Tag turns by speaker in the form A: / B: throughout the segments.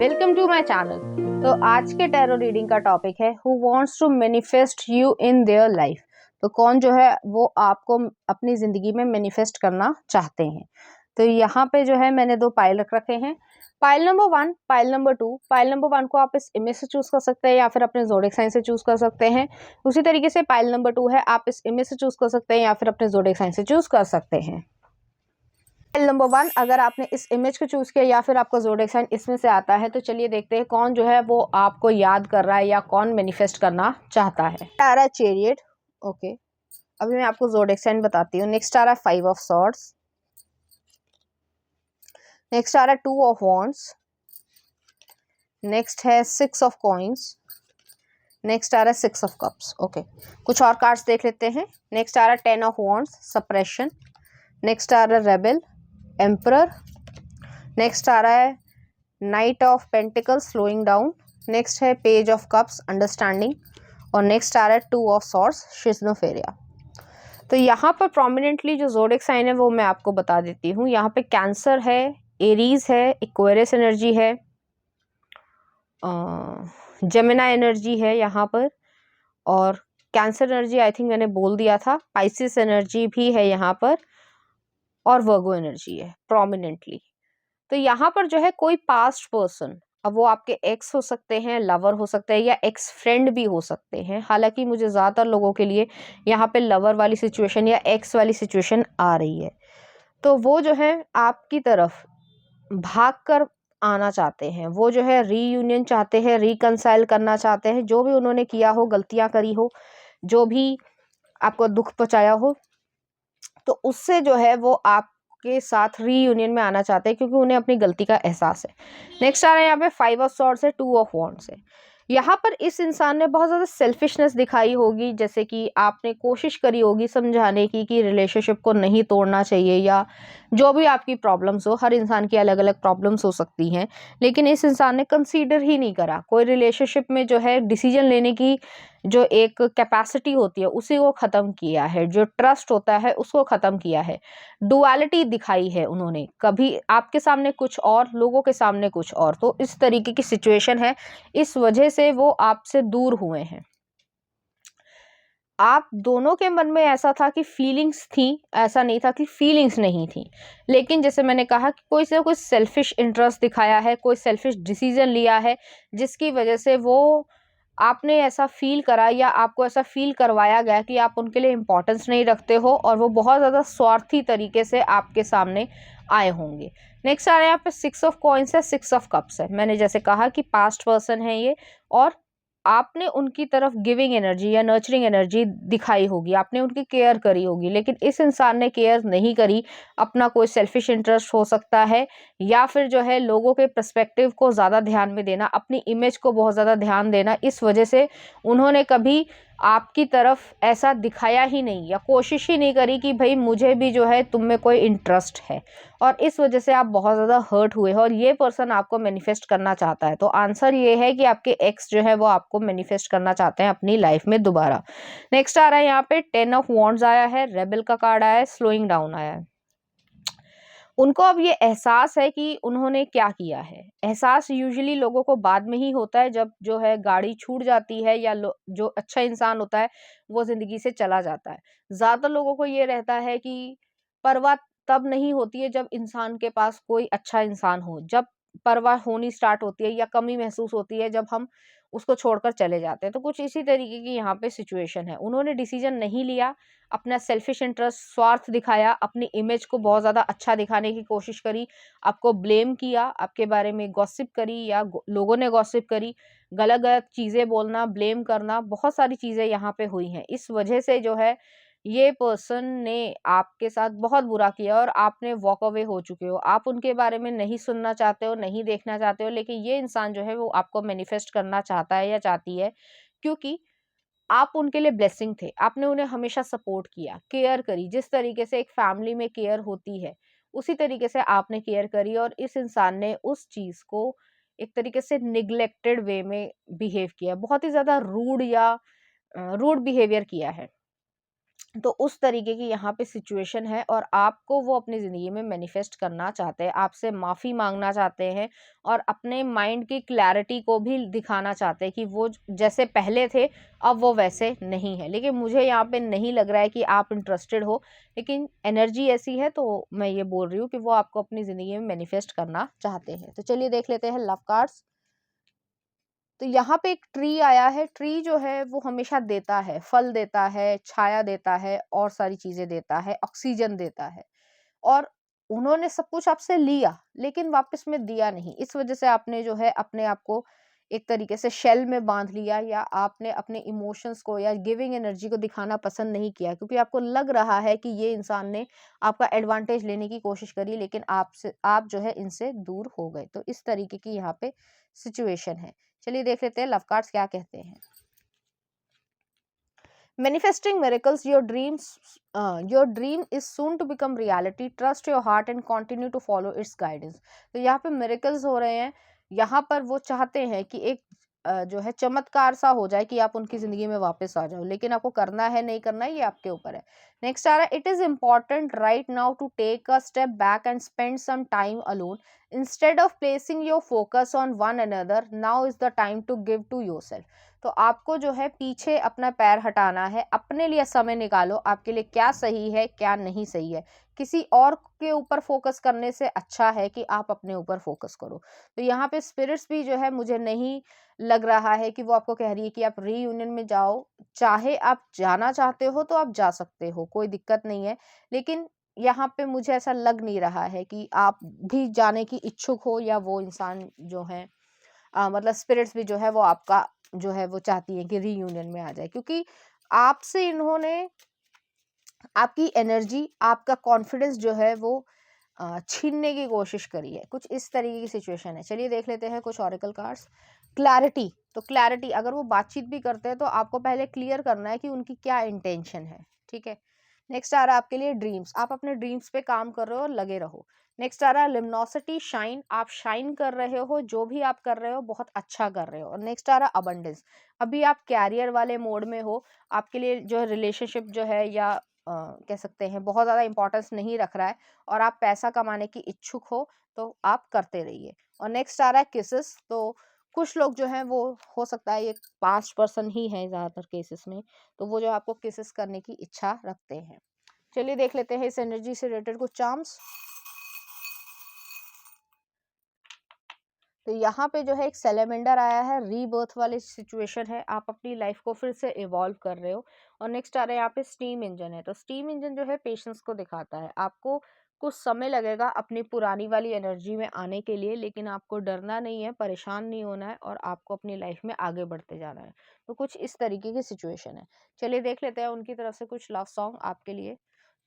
A: Welcome to my channel. तो आज के टैरो रीडिंग का टॉपिक है who wants to manifest you in their life. तो कौन जो है वो आपको अपनी जिंदगी में मैनिफेस्ट करना चाहते हैं। तो यहाँ पे जो है मैंने दो पाइल रख रखे हैं, pile number 1, pile number 2। Pile number 1 को आप इस इमेज से चूज कर सकते हैं या फिर अपने ज़ोडिएक साइन से चूज कर सकते हैं। उसी तरीके से पाइल नंबर 2 है, आप इस इमेज से चूज कर सकते हैं या फिर अपने ज़ोडिएक साइन से चूज कर सकते हैं। नंबर 1 अगर आपने इस इमेज को चूज किया या फिर आपका ज़ोडिएक साइन इसमें से आता है, तो चलिए देखते हैं कौन जो है वो आपको याद कर रहा है या कौन मैनिफेस्ट करना चाहता है। आ रहा है चैरियट। ओके, अभी मैं आपको ज़ोडिएक साइन बताती हूँ। नेक्स्ट आ रहा है 5 ऑफ सॉर्ड्स। नेक्स्ट आ रहा है 2 ऑफ वॉन्ड्स। नेक्स्ट है 6 ऑफ कॉइंस। नेक्स्ट आ रहा है 6 ऑफ कप्स। ओके, कुछ और कार्ड्स देख लेते हैं। नेक्स्ट आ रहा है 10 ऑफ वॉन्ड्स, सप्रेशन। नेक्स्ट आ रहा है रेबल, एम्परर। नेक्स्ट आ रहा है night of pentacles, slowing down. Next है पेज ऑफ कप्स, अंडरस्टैंडिंग। और नेक्स्ट आ रहा है 2 ऑफ सॉर्ड्स, शिज़्नोफेरिया। तो यहाँ पर प्रोमिनेंटली जो ज़ोडिएक साइन है वो मैं आपको बता देती हूँ। यहाँ पे कैंसर है, एरीज है, एक्वेरियस एनर्जी है, जेमिना एनर्जी है यहाँ पर, और कैंसर एनर्जी आई थिंक मैंने बोल दिया था। पाइसिस एनर्जी भी है यहाँ पर, और वर्गो एनर्जी है प्रोमिनेंटली। तो यहाँ पर जो है कोई पास्ट पर्सन, अब वो आपके एक्स हो सकते हैं, लवर हो सकते हैं, या एक्स फ्रेंड भी हो सकते हैं। हालांकि मुझे ज़्यादातर लोगों के लिए यहाँ पे लवर वाली सिचुएशन या एक्स वाली सिचुएशन आ रही है। तो वो जो है आपकी तरफ भाग कर आना चाहते हैं। वो जो है रीयूनियन चाहते हैं, रिकंसाइल करना चाहते हैं। जो भी उन्होंने किया हो, गलतियाँ करी हो, जो भी आपको दुख पहुँचाया हो, तो उससे जो है वो आपके साथ रीयूनियन में आना चाहते हैं, क्योंकि उन्हें अपनी गलती का एहसास है। नेक्स्ट आ रहा है यहाँ पे 5 ऑफ सॉर्ड्स है, 2 ऑफ वॉन्ड्स है। यहाँ पर इस इंसान ने बहुत ज़्यादा सेल्फिशनेस दिखाई होगी, जैसे कि आपने कोशिश करी होगी समझाने की कि रिलेशनशिप को नहीं तोड़ना चाहिए, या जो भी आपकी प्रॉब्लम्स हो। हर इंसान की अलग अलग प्रॉब्लम्स हो सकती हैं, लेकिन इस इंसान ने कंसीडर ही नहीं करा। कोई रिलेशनशिप में जो है डिसीजन लेने की जो एक कैपेसिटी होती है उसी को ख़त्म किया है, जो ट्रस्ट होता है उसको ख़त्म किया है। डुअलिटी दिखाई है उन्होंने, कभी आपके सामने कुछ और, लोगों के सामने कुछ और। तो इस तरीके की सिचुएशन है, इस वजह से वो आपसे दूर हुए हैं। आप दोनों के मन में ऐसा था कि फीलिंग्स थी, ऐसा नहीं था कि फीलिंग्स नहीं थी। लेकिन जैसे मैंने कहा कि कोई से कोई सेल्फिश इंटरेस्ट दिखाया है, कोई सेल्फिश डिसीजन लिया है, जिसकी वजह से वो आपने ऐसा फील करा या आपको ऐसा फील करवाया गया कि आप उनके लिए इम्पोर्टेंस नहीं रखते हो, और वो बहुत ज़्यादा स्वार्थी तरीके से आपके सामने आए होंगे। नेक्स्ट आ रहा है यहाँ पे 6 ऑफ कॉइंस है, 6 ऑफ कप्स है। मैंने जैसे कहा कि पास्ट पर्सन है ये, और आपने उनकी तरफ गिविंग एनर्जी या नर्चरिंग एनर्जी दिखाई होगी, आपने उनकी केयर करी होगी। लेकिन इस इंसान ने केयर नहीं करी। अपना कोई सेल्फिश इंटरेस्ट हो सकता है, या फिर जो है लोगों के पर्सपेक्टिव को ज़्यादा ध्यान में देना, अपनी इमेज को बहुत ज़्यादा ध्यान देना, इस वजह से उन्होंने कभी आपकी तरफ ऐसा दिखाया ही नहीं या कोशिश ही नहीं करी कि भाई मुझे भी जो है तुम में कोई इंटरेस्ट है। और इस वजह से आप बहुत ज़्यादा हर्ट हुए हो, और ये पर्सन आपको मैनिफेस्ट करना चाहता है। तो आंसर ये है कि आपके एक्स जो है वो आपको मैनिफेस्ट करना चाहते हैं अपनी लाइफ में दोबारा। नेक्स्ट आ रहा है यहाँ पे 10 ऑफ वॉन्ड्स आया है, रेबल का कार्ड आया है, स्लोइंग डाउन आया है। उनको अब ये एहसास है कि उन्होंने क्या किया है। एहसास यूजुअली लोगों को बाद में ही होता है, जब जो है गाड़ी छूट जाती है, या जो अच्छा इंसान होता है वो ज़िंदगी से चला जाता है। ज़्यादातर लोगों को ये रहता है कि परवाह तब नहीं होती है जब इंसान के पास कोई अच्छा इंसान हो। जब परवाह होनी स्टार्ट होती है या कमी महसूस होती है, जब हम उसको छोड़कर चले जाते हैं। तो कुछ इसी तरीके की यहाँ पे सिचुएशन है। उन्होंने डिसीजन नहीं लिया, अपना सेल्फिश इंटरेस्ट, स्वार्थ दिखाया, अपनी इमेज को बहुत ज़्यादा अच्छा दिखाने की कोशिश करी, आपको ब्लेम किया, आपके बारे में गॉसिप करी, या लोगों ने गॉसिप करी, गलत गलत चीज़ें बोलना, ब्लेम करना, बहुत सारी चीज़ें यहाँ पे हुई हैं। इस वजह से जो है ये पर्सन ने आपके साथ बहुत बुरा किया, और आपने वॉक अवे हो चुके हो। आप उनके बारे में नहीं सुनना चाहते हो, नहीं देखना चाहते हो। लेकिन ये इंसान जो है वो आपको मैनिफेस्ट करना चाहता है या चाहती है, क्योंकि आप उनके लिए ब्लेसिंग थे। आपने उन्हें हमेशा सपोर्ट किया, केयर करी। जिस तरीके से एक फैमिली में केयर होती है, उसी तरीके से आपने केयर करी, और इस इंसान ने उस चीज़ को एक तरीके से निग्लेक्टेड वे में बिहेव किया। बहुत ही ज़्यादा रूड या रूड बिहेवियर किया है। तो उस तरीके की यहाँ पे सिचुएशन है और आपको वो अपनी ज़िंदगी में मैनिफेस्ट करना चाहते हैं, आपसे माफ़ी मांगना चाहते हैं और अपने माइंड की क्लैरिटी को भी दिखाना चाहते हैं कि वो जैसे पहले थे अब वो वैसे नहीं है। लेकिन मुझे यहाँ पे नहीं लग रहा है कि आप इंटरेस्टेड हो, लेकिन एनर्जी ऐसी है तो मैं ये बोल रही हूँ कि वो आपको अपनी ज़िंदगी में मैनिफेस्ट करना चाहते हैं। तो चलिए देख लेते हैं लव कार्ड्स। तो यहाँ पे एक ट्री आया है। ट्री जो है वो हमेशा देता है, फल देता है, छाया देता है और सारी चीजें देता है, ऑक्सीजन देता है। और उन्होंने सब कुछ आपसे लिया लेकिन वापस में दिया नहीं। इस वजह से आपने जो है अपने आप को एक तरीके से शेल में बांध लिया, या आपने अपने इमोशंस को या गिविंग एनर्जी को दिखाना पसंद नहीं किया, क्योंकि आपको लग रहा है कि ये इंसान ने आपका एडवांटेज लेने की कोशिश करी लेकिन आपसे आप जो है इनसे दूर हो गए। तो इस तरीके की यहाँ पे सिचुएशन है। चलिए देख लेते हैं लव कार्ड्स क्या कहते हैं। Manifesting miracles, your dream is soon to become reality. Trust your heart and continue to follow its guidance. तो यहाँ पे miracles हो रहे हैं। यहाँ पर वो चाहते हैं कि एक जो है चमत्कार सा हो जाए कि आप उनकी जिंदगी में वापस आ जाओ, लेकिन आपको करना है नहीं करना है ये आपके ऊपर है। नेक्स्ट आ रहा है, it is important right now to take a step back and spend some time alone instead of placing your focus on one another. Now is the time to give to yourself. तो आपको जो है पीछे अपना पैर हटाना है, अपने लिए समय निकालो, आपके लिए क्या सही है क्या नहीं सही है। किसी और के ऊपर फोकस करने से अच्छा है कि आप अपने ऊपर फोकस करो। तो यहाँ पे स्पिरिट्स भी जो है मुझे नहीं लग रहा है कि वो आपको कह रही है कि आप रीयूनियन में जाओ। चाहे आप जाना चाहते हो तो आप जा सकते हो, कोई दिक्कत नहीं है, लेकिन यहाँ पे मुझे ऐसा लग नहीं रहा है कि आप भी जाने की इच्छुक हो या वो इंसान जो है मतलब स्पिरिट्स भी जो है वो आपका जो है वो चाहती है कि रीयूनियन में आ जाए, क्योंकि आपसे इन्होंने आपकी एनर्जी, आपका कॉन्फिडेंस जो है वो छीनने की कोशिश करी है। कुछ इस तरीके की सिचुएशन है। चलिए देख लेते हैं कुछ ऑरेकल कार्ड्स। क्लैरिटी, तो क्लैरिटी, अगर वो बातचीत भी करते हैं तो आपको पहले क्लियर करना है कि उनकी क्या इंटेंशन है। ठीक है। नेक्स्ट आ रहा है आपके लिए ड्रीम्स। आप अपने ड्रीम्स पे काम कर रहे हो और लगे रहो। नेक्स्ट आ रहा है लिमिनोसिटी, शाइन, आप शाइन कर रहे हो, जो भी आप कर रहे हो बहुत अच्छा कर रहे हो। और नेक्स्ट आ रहा है अबंडेंस, अभी आप कैरियर वाले मोड में हो, आपके लिए जो रिलेशनशिप जो है या कह सकते हैं बहुत ज़्यादा इंपॉर्टेंस नहीं रख रहा है और आप पैसा कमाने की इच्छुक हो तो आप करते रहिए। और नेक्स्ट आ रहा है किसेस, तो कुछ लोग जो हैं वो हो सकता है ये पास्ट पर्सन ही है ज़्यादातर केसेस में, तो वो जो आपको किसेस करने की इच्छा रखते हैं। चलिए देख लेते हैं इस एनर्जी से रिलेटेड कुछ चार्म्स। तो यहाँ पे जो है एक सेलेमेंडर आया है, रीबर्थ वाली सिचुएशन है, आप अपनी लाइफ को फिर से इवॉल्व कर रहे हो। और नेक्स्ट आ रहा है यहाँ पे स्टीम इंजन है। तो स्टीम इंजन जो है पेशेंस को दिखाता है, आपको कुछ समय लगेगा अपनी पुरानी वाली एनर्जी में आने के लिए, लेकिन आपको डरना नहीं है, परेशान नहीं होना है और आपको अपनी लाइफ में आगे बढ़ते जाना है। तो कुछ इस तरीके की सिचुएशन है। चलिए देख लेते हैं उनकी तरफ से कुछ लव सॉन्ग आपके लिए।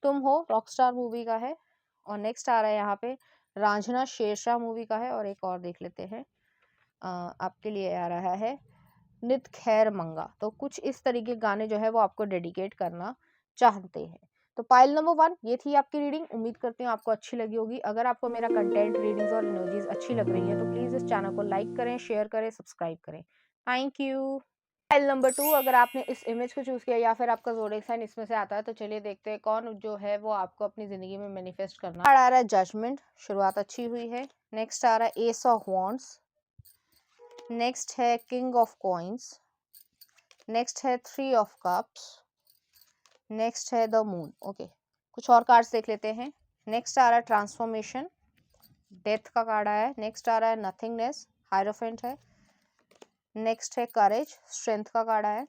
A: तुम हो रॉकस्टार मूवी का है। और नेक्स्ट आ रहा है यहाँ पे रांझना शेरशाह मूवी का है। और एक और देख लेते हैं आपके लिए आ रहा है नित खैर मंगा। तो कुछ इस तरीके के गाने जो है वो आपको डेडिकेट करना चाहते हैं। तो पाइल नंबर 1 ये थी आपकी रीडिंग। उम्मीद करती हूँ आपको अच्छी लगी होगी। अगर आपको मेरा कंटेंट, रीडिंग्स और एनर्जीज अच्छी लग रही है तो प्लीज इस चैनल को लाइक करें, शेयर करें, सब्सक्राइब करें। Thank you. फाइल नंबर 2, अगर आपने इस इमेज को चूज किया या फिर आपका ज़ोडिएक साइन इसमें से आता है तो चलिए देखते हैं कौन जो है वो आपको अपनी जिंदगी में मैनिफेस्ट करना। कार्ड आ रहा है जजमेंट, शुरुआत अच्छी हुई है। नेक्स्ट आ रहा है एस ऑफ वॉन्ड्स। नेक्स्ट है किंग ऑफ कॉइंस। नेक्स्ट है 3 ऑफ कप्स। नेक्स्ट है द मून। ओके, कुछ और कार्ड्स देख लेते हैं। नेक्स्ट आ रहा है ट्रांसफॉर्मेशन, डेथ का कार्ड आया है। नेक्स्ट आ रहा है नथिंगनेस, हायरोफेंट है। नेक्स्ट है करेज, स्ट्रेंथ का कार्ड आया है।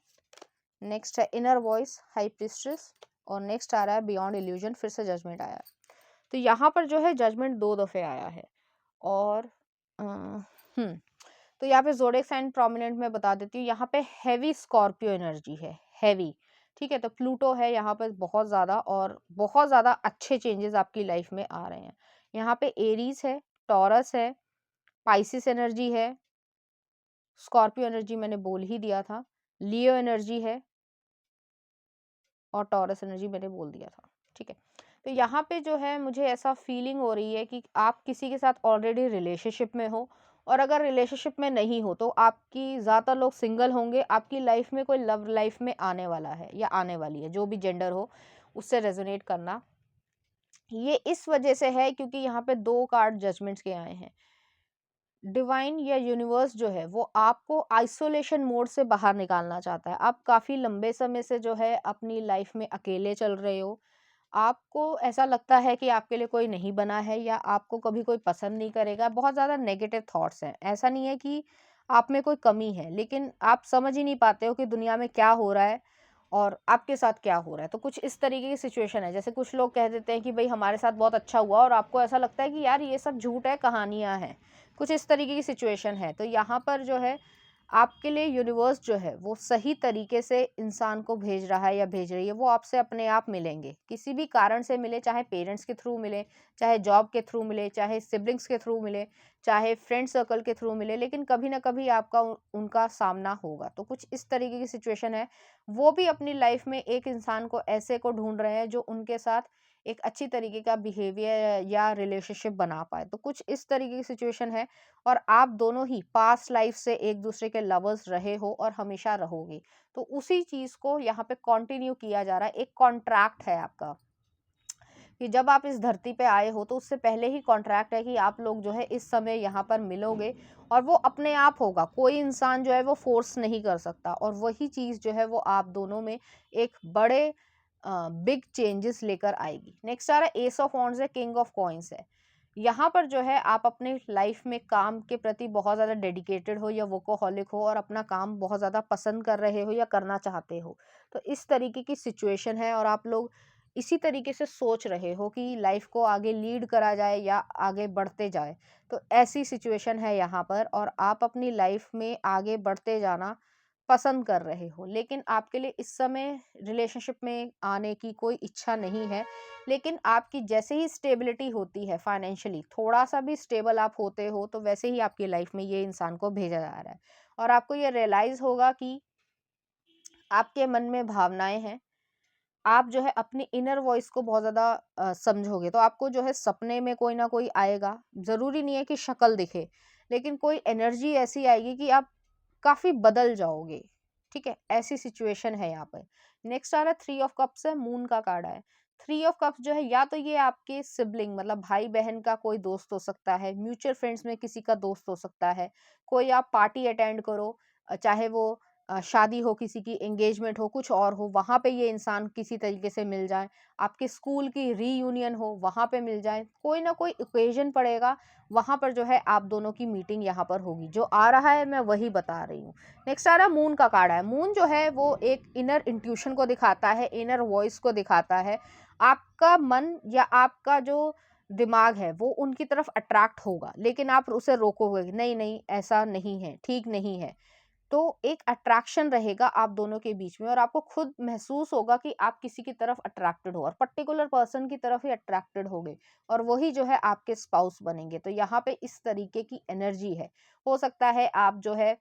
A: नेक्स्ट है इनर वॉइस, हाई प्रीस्ट्रेस। और नेक्स्ट आ रहा है बियॉन्ड इल्यूजन, फिर से जजमेंट आया है। तो यहाँ पर जो है जजमेंट 2 दफे आया है। और तो यहाँ पे ज़ोडिएक साइन प्रोमिनेंट में बता देती हूँ, यहाँ पे हैवी स्कॉर्पियो एनर्जी है, हैवी। ठीक है, तो प्लूटो है यहाँ पे बहुत ज़्यादा, और बहुत ज़्यादा अच्छे चेंजेस आपकी लाइफ में आ रहे हैं। यहाँ पे एरीज है, टॉरस है, पाइसिस एनर्जी है, स्कॉर्पियो एनर्जी मैंने बोल ही दिया था, लियो एनर्जी है और टॉरस एनर्जी मैंने बोल दिया था। ठीक है, तो यहाँ पे जो है मुझे ऐसा फीलिंग हो रही है कि आप किसी के साथ ऑलरेडी रिलेशनशिप में हो और अगर रिलेशनशिप में नहीं हो तो आपकी ज़्यादातर लोग सिंगल होंगे, आपकी लाइफ में कोई लव लाइफ में आने वाला है या आने वाली है, जो भी जेंडर हो उससे रेजोनेट करना। ये इस वजह से है क्योंकि यहाँ पे 2 कार्ड जजमेंट्स के आए हैं। डिवाइन या यूनिवर्स जो है वो आपको आइसोलेशन मोड से बाहर निकालना चाहता है। आप काफ़ी लंबे समय से जो है अपनी लाइफ में अकेले चल रहे हो। आपको ऐसा लगता है कि आपके लिए कोई नहीं बना है या आपको कभी कोई पसंद नहीं करेगा। बहुत ज़्यादा नेगेटिव थॉट्स हैं। ऐसा नहीं है कि आप में कोई कमी है, लेकिन आप समझ ही नहीं पाते हो कि दुनिया में क्या हो रहा है और आपके साथ क्या हो रहा है। तो कुछ इस तरीके की सिचुएशन है। जैसे कुछ लोग कह देते हैं कि भई हमारे साथ बहुत अच्छा हुआ और आपको ऐसा लगता है कि यार ये सब झूठ है, कहानियाँ हैं। कुछ इस तरीके की सिचुएशन है। तो यहाँ पर जो है आपके लिए यूनिवर्स जो है वो सही तरीके से इंसान को भेज रहा है या भेज रही है। वो आपसे अपने आप मिलेंगे, किसी भी कारण से मिले, चाहे पेरेंट्स के थ्रू मिले, चाहे जॉब के थ्रू मिले, चाहे सिबलिंग्स के थ्रू मिले, चाहे फ्रेंड सर्कल के थ्रू मिले, लेकिन कभी ना कभी आपका उनका सामना होगा। तो कुछ इस तरीके की सिचुएशन है। वो भी अपनी लाइफ में एक इंसान को ऐसे को ढूंढ रहे हैं जो उनके साथ एक अच्छी तरीके का बिहेवियर या रिलेशनशिप बना पाए। तो कुछ इस तरीके की सिचुएशन है। और आप दोनों ही पास्ट लाइफ से एक दूसरे के लवर्स रहे हो और हमेशा रहोगे। तो उसी चीज को यहाँ पे कंटिन्यू किया जा रहा है। एक कॉन्ट्रैक्ट है आपका कि जब आप इस धरती पे आए हो तो उससे पहले ही कॉन्ट्रैक्ट है कि आप लोग जो है इस समय यहाँ पर मिलोगे और वो अपने आप होगा। कोई इंसान जो है वो फोर्स नहीं कर सकता और वही चीज़ जो है वो आप दोनों में एक बड़े बिग चेंजेस लेकर आएगी। नेक्स्ट आ रहा है एस ऑफ वॉन्ड्स है, किंग ऑफ कॉइंस है। यहाँ पर जो है आप अपने लाइफ में काम के प्रति बहुत ज़्यादा डेडिकेटेड हो या वर्कोहॉलिक हो और अपना काम बहुत ज़्यादा पसंद कर रहे हो या करना चाहते हो। तो इस तरीके की सिचुएशन है और आप लोग इसी तरीके से सोच रहे हो कि लाइफ को आगे लीड करा जाए या आगे बढ़ते जाए। तो ऐसी सिचुएशन है यहाँ पर और आप अपनी लाइफ में आगे बढ़ते जाना पसंद कर रहे हो, लेकिन आपके लिए इस समय रिलेशनशिप में आने की कोई इच्छा नहीं है। लेकिन आपकी जैसे ही स्टेबिलिटी होती है फाइनेंशियली, थोड़ा सा भी स्टेबल आप होते हो तो वैसे ही आपकी लाइफ में ये इंसान को भेजा जा रहा है। और आपको ये रियलाइज होगा कि आपके मन में भावनाएं हैं। आप जो है अपनी इनर वॉइस को बहुत ज़्यादा समझोगे। तो आपको जो है सपने में कोई ना कोई आएगा। ज़रूरी नहीं है कि शक्ल दिखे, लेकिन कोई एनर्जी ऐसी आएगी कि आप काफ़ी बदल जाओगे। ठीक है, ऐसी सिचुएशन है यहाँ पे। नेक्स्ट आ रहा है 3 ऑफ कप्स है, मून का कार्ड है। 3 ऑफ कप्स जो है या तो ये आपके सिबलिंग मतलब भाई बहन का कोई दोस्त हो सकता है, म्यूचुअल फ्रेंड्स में किसी का दोस्त हो सकता है, कोई आप पार्टी अटेंड करो, चाहे वो शादी हो किसी की, एंगेजमेंट हो, कुछ और हो, वहाँ पे ये इंसान किसी तरीके से मिल जाए। आपके स्कूल की रीयूनियन हो, वहाँ पे मिल जाए। कोई ना कोई ओकेजन पड़ेगा, वहाँ पर जो है आप दोनों की मीटिंग यहाँ पर होगी। जो आ रहा है मैं वही बता रही हूँ। नेक्स्ट आ रहा है मून का कार्ड है। मून जो है वो एक इनर इंट्यूशन को दिखाता है, इनर वॉइस को दिखाता है। आपका मन या आपका जो दिमाग है वो उनकी तरफ अट्रैक्ट होगा, लेकिन आप उसे रोकोगे, नहीं नहीं ऐसा नहीं है, ठीक नहीं है। तो एक अट्रैक्शन रहेगा आप दोनों के बीच में और आपको खुद महसूस होगा कि आप किसी की तरफ अट्रैक्टेड हो और पर्टिकुलर पर्सन की तरफ ही अट्रैक्टेड होगे और वही जो है आपके स्पाउस बनेंगे। तो यहाँ पे इस तरीके की एनर्जी है। हो सकता है आप जो है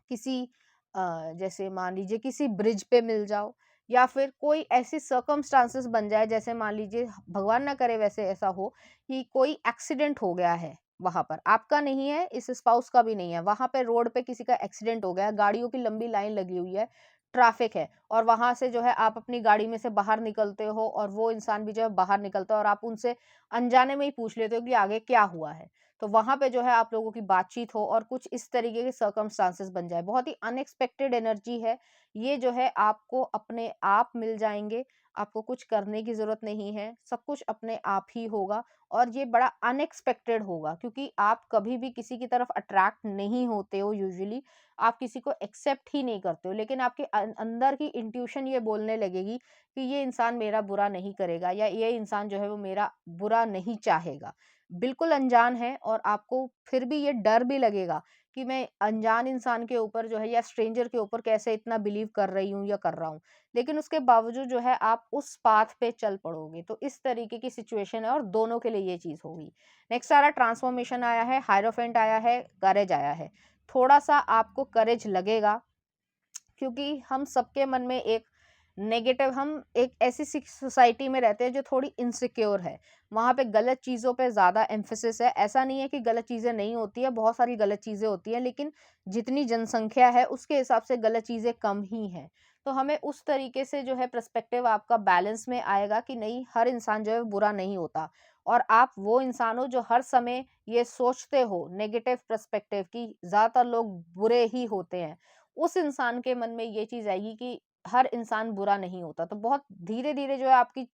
A: किसी जैसे मान लीजिए किसी ब्रिज पे मिल जाओ या फिर कोई ऐसी सर्कमस्टांसेस बन जाए, जैसे मान लीजिए भगवान ना करे वैसे ऐसा हो कि कोई एक्सीडेंट हो गया है वहां पर, आपका नहीं है, इस स्पाउस का भी नहीं है, वहां पे रोड पे किसी का एक्सीडेंट हो गया, गाड़ियों की लंबी लाइन लगी हुई है, ट्रैफिक है और वहां से जो है आप अपनी गाड़ी में से बाहर निकलते हो और वो इंसान भी जो है बाहर निकलता है और आप उनसे अनजाने में ही पूछ लेते हो कि आगे क्या हुआ है। तो वहां पे जो है आप लोगों की बातचीत हो और कुछ इस तरीके के सर्कमस्टांसेस बन जाए। बहुत ही अनएक्सपेक्टेड एनर्जी है ये जो है, आपको अपने आप मिल जाएंगे। आपको कुछ करने की जरूरत नहीं है, सब कुछ अपने आप ही होगा और ये बड़ा अनएक्सपेक्टेड होगा क्योंकि आप कभी भी किसी की तरफ अट्रैक्ट नहीं होते हो यूजुअली। आप किसी को एक्सेप्ट ही नहीं करते हो, लेकिन आपके अंदर की इंट्यूशन ये बोलने लगेगी कि ये इंसान मेरा बुरा नहीं करेगा या ये इंसान जो है वो मेरा बुरा नहीं चाहेगा। बिल्कुल अनजान है और आपको फिर भी ये डर भी लगेगा कि मैं अनजान इंसान के ऊपर जो है या स्ट्रेंजर के ऊपर कैसे इतना बिलीव कर रही हूँ या कर रहा हूँ, लेकिन उसके बावजूद जो है आप उस पाथ पे चल पड़ोगे। तो इस तरीके की सिचुएशन है और दोनों के लिए ये चीज होगी। नेक्स्ट सारा ट्रांसफॉर्मेशन आया है, हायरोफेंट आया है, करेज आया है। थोड़ा सा आपको करेज लगेगा क्योंकि हम सबके मन में एक नेगेटिव, हम एक ऐसी सोसाइटी में रहते हैं जो थोड़ी इनसिक्योर है, वहाँ पे गलत चीज़ों पे ज़्यादा एम्फेसिस है। ऐसा नहीं है कि गलत चीज़ें नहीं होती है, बहुत सारी गलत चीज़ें होती हैं, लेकिन जितनी जनसंख्या है उसके हिसाब से गलत चीज़ें कम ही हैं। तो हमें उस तरीके से जो है पर्सपेक्टिव आपका बैलेंस में आएगा कि नहीं, हर इंसान जो है बुरा नहीं होता। और आप वो इंसान हो जो हर समय ये सोचते हो नेगेटिव पर्सपेक्टिव कि ज़्यादातर लोग बुरे ही होते हैं, उस इंसान के मन में ये चीज़ आएगी कि हर इंसान बुरा नहीं होता। तो बहुत धीरे-धीरे जो है आपकी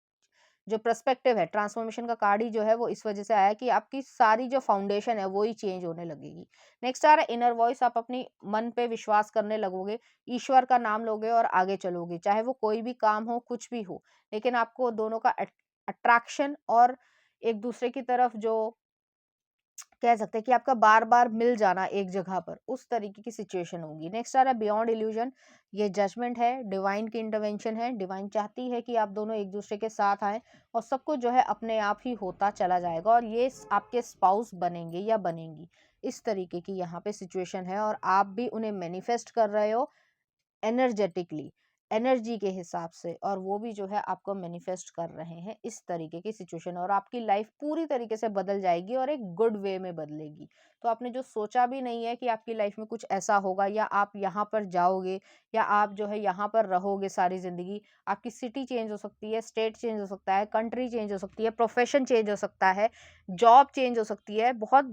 A: जो पर्सपेक्टिव है, ट्रांसफॉर्मेशन का कार्ड ही जो है वो इस वजह से आया है कि आपकी सारी जो फाउंडेशन है वो ही चेंज होने लगेगी। नेक्स्ट आ रहा है इनर वॉइस, आप अपनी मन पे विश्वास करने लगोगे, ईश्वर का नाम लोगे और आगे चलोगे। चाहे वो कोई भी काम हो, कुछ भी हो, लेकिन आपको दोनों का अट्रैक्शन और एक दूसरे की तरफ जो कह सकते हैं कि आपका बार-बार मिल जाना एक जगह पर, उस तरीके की सिचुएशन होगी। नेक्स्ट आ रहा है बियॉन्ड इल्यूजन, ये जजमेंट है, डिवाइन की इंटरवेंशन है। डिवाइन चाहती है कि आप दोनों एक दूसरे के साथ आएँ और सब कुछ जो है अपने आप ही होता चला जाएगा और ये आपके स्पाउस बनेंगे या बनेंगी। इस तरीके की यहाँ पे सिचुएशन है और आप भी उन्हें मैनिफेस्ट कर रहे हो एनर्जेटिकली, एनर्जी के हिसाब से, और वो भी जो है आपको मैनिफेस्ट कर रहे हैं इस तरीके की सिचुएशन, और आपकी लाइफ पूरी तरीके से बदल जाएगी और एक गुड वे में बदलेगी। तो आपने जो सोचा भी नहीं है कि आपकी लाइफ में कुछ ऐसा होगा या आप यहाँ पर जाओगे या आप जो है यहाँ पर रहोगे सारी ज़िंदगी, आपकी सिटी चेंज हो सकती है, स्टेट चेंज हो सकता है, कंट्री चेंज हो सकती है, प्रोफेशन चेंज हो सकता है, जॉब चेंज हो सकती है, बहुत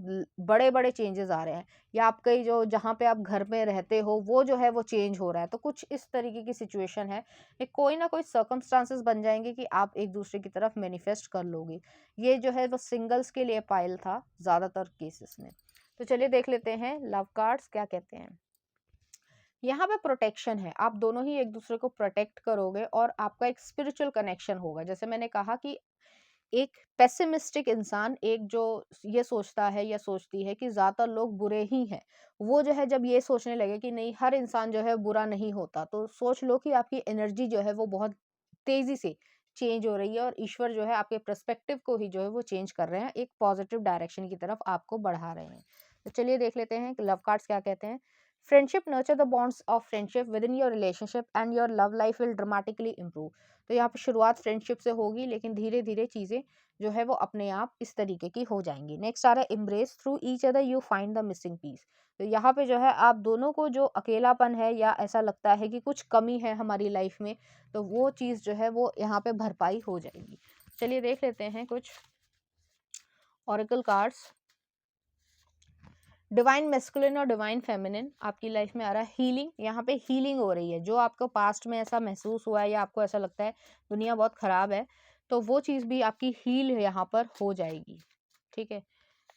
A: बड़े-बड़े चेंजेस आ रहे हैं, या आपके जो जहाँ पे आप घर में रहते हो वो जो है वो चेंज हो रहा है। तो कुछ इस तरीके की सिचुएशन है, ये कोई ना कोई सर्कमस्टांसेस बन जाएंगे कि आप एक दूसरे की तरफ मैनिफेस्ट कर लोगे। ये जो है वो सिंगल्स के लिए पायल था ज़्यादातर केसेस में। तो चलिए देख लेते हैं लव कार्ड्स क्या कहते हैं। यहाँ पे प्रोटेक्शन है, आप दोनों ही एक दूसरे को प्रोटेक्ट करोगे और आपका एक स्पिरिचुअल कनेक्शन होगा। जैसे मैंने कहा कि एक पेसिमिस्टिक इंसान, एक जो ये सोचता है या सोचती है कि ज़्यादातर लोग बुरे ही हैं, वो जो है जब ये सोचने लगे कि नहीं, हर इंसान जो है बुरा नहीं होता, तो सोच लो कि आपकी एनर्जी जो है वो बहुत तेज़ी से चेंज हो रही है और ईश्वर जो है आपके पर्सपेक्टिव को ही जो है वो चेंज कर रहे हैं, एक पॉजिटिव डायरेक्शन की तरफ आपको बढ़ा रहे हैं। तो चलिए देख लेते हैं कि लव कार्ड्स क्या कहते हैं। Friendship nurture the bonds of friendship with in your relationship and your love life will dramatically improve. तो यहाँ पे शुरुआत फ्रेंडशिप से होगी, लेकिन धीरे धीरे चीज़ें जो है वो अपने आप इस तरीके की हो जाएंगी। नेक्स्ट आ रहा है embrace, through each other you find the missing piece. तो यहाँ पे जो है आप दोनों को जो अकेलापन है या ऐसा लगता है कि कुछ कमी है हमारी लाइफ में, तो वो चीज़ जो है वो यहाँ पे भरपाई हो जाएगी। चलिए देख लेते हैं कुछ ऑरेकल कार्ड्स। डिवाइन मेस्कुलिन और डिवाइन फेमिनिन आपकी लाइफ में आ रहा है हीलिंग। यहाँ पे हीलिंग हो रही है, जो आपको पास्ट में ऐसा महसूस हुआ है या आपको ऐसा लगता है दुनिया बहुत खराब है, तो वो चीज़ भी आपकी हील यहाँ पर हो जाएगी। ठीक है।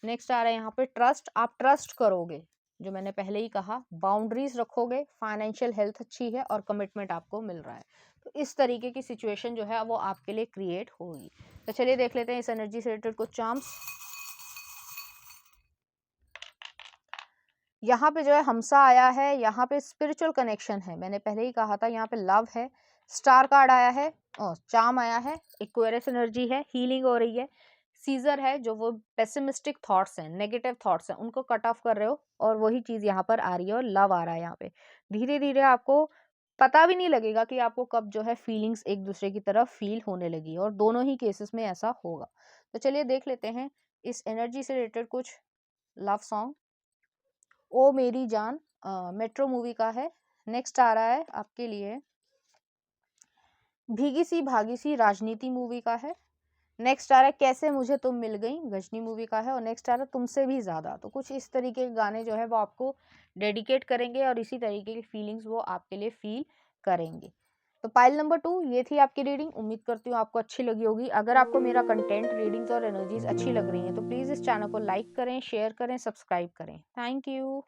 A: नेक्स्ट आ रहा है यहाँ पे ट्रस्ट, आप ट्रस्ट करोगे, जो मैंने पहले ही कहा, बाउंड्रीज रखोगे, फाइनेंशियल हेल्थ अच्छी है और कमिटमेंट आपको मिल रहा है। तो इस तरीके की सिचुएशन जो है वो आपके लिए क्रिएट होगी। तो चलिए देख लेते हैं इस एनर्जी से रिलेटेड कुछ चार्म्स। यहाँ पे जो है हमसा आया है, यहाँ पे स्पिरिचुअल कनेक्शन है, मैंने पहले ही कहा था, यहाँ पे लव है, स्टार कार्ड आया है और चार्म आया है, एक्वेरियस एनर्जी है, हीलिंग हो रही है, सीजर है, जो वो पेसिमिस्टिक थॉट्स हैं, नेगेटिव थॉट्स हैं, उनको कट ऑफ कर रहे हो, और वही चीज़ यहाँ पर आ रही है, और लव आ रहा है यहाँ पे। धीरे धीरे आपको पता भी नहीं लगेगा कि आपको कब जो है फीलिंग्स एक दूसरे की तरफ फील होने लगी, और दोनों ही केसेस में ऐसा होगा। तो चलिए देख लेते हैं इस एनर्जी से रिलेटेड कुछ लव सॉन्ग। ओ मेरी जान मेट्रो मूवी का है। नेक्स्ट आ रहा है आपके लिए भीगी सी भागी सी, राजनीति मूवी का है। नेक्स्ट आ रहा है कैसे मुझे तुम मिल गई, गजनी मूवी का है। और नेक्स्ट आ रहा है तुमसे भी ज़्यादा। तो कुछ इस तरीके के गाने जो है वो आपको डेडिकेट करेंगे और इसी तरीके की फीलिंग्स वो आपके लिए फील करेंगे। तो पाइल नंबर 2 ये थी आपकी रीडिंग। उम्मीद करती हूँ आपको अच्छी लगी होगी। अगर आपको मेरा कंटेंट, रीडिंग्स और एनर्जीज अच्छी लग रही हैं तो प्लीज़ इस चैनल को लाइक करें, शेयर करें, सब्सक्राइब करें। Thank you.